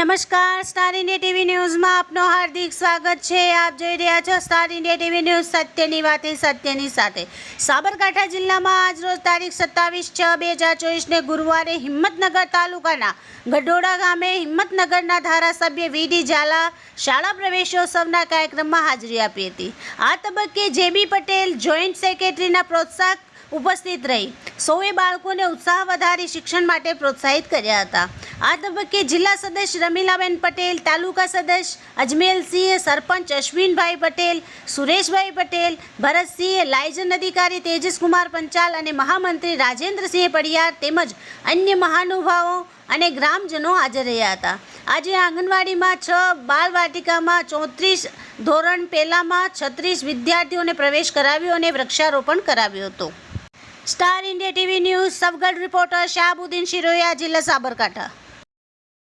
નમસ્કાર, star India TV ન્યૂઝમાં આપનું હાર્દિક સ્વાગત છે। આપ જોઈ રહ્યા છો સ્ટાર ઇન્ડિયા ટીવી ન્યૂઝ, સત્યની વાતે સત્યની સાથે। સાબરકાંઠા જિલ્લામાં આજરોજ તારીખ 27/6/2024 ને ગુરુવારે હિંમતનગર તાલુકાના ગઢોડા ગામે હિંમતનગરના ધારાસભ્ય વી.ડી. ઝાલા શાળા પ્રવેશોત્સવના કાર્યક્રમમાં હાજરી આપી હતી। આ તબક્કે જે.બી. પટેલ જોઈન્ટ સેક્રેટરીના પ્રોત્સાહક ઉપસ્થિત રહી સૌએ બાળકોને ઉત્સાહ વધારી શિક્ષણ માટે પ્રોત્સાહિત કર્યા હતા। આ તબક્કે જિલ્લા સદસ્ય રમીલાબેન પટેલ, તાલુકા સદસ્ય અજમેલસિંહ, સરપંચ અશ્વિનભાઈ પટેલ, સુરેશભાઈ પટેલ, ભરતસિંહ, લાયઝન અધિકારી તેજસકુમાર પંચાલ અને મહામંત્રી રાજેન્દ્રસિંહ પડિયાર તેમજ અન્ય મહાનુભાવો અને ગ્રામજનો હાજર રહ્યા હતા। આજે આંગણવાડીમાં 6, બાળવાટિકામાં 34, ધોરણ પહેલામાં 36 વિદ્યાર્થીઓને પ્રવેશ કરાવ્યો અને વૃક્ષારોપણ કરાવ્યો હતો। Star India TV News Sabgadh reporter Shahabuddin Shiroya, જિલ્લા સાબરકાંઠા।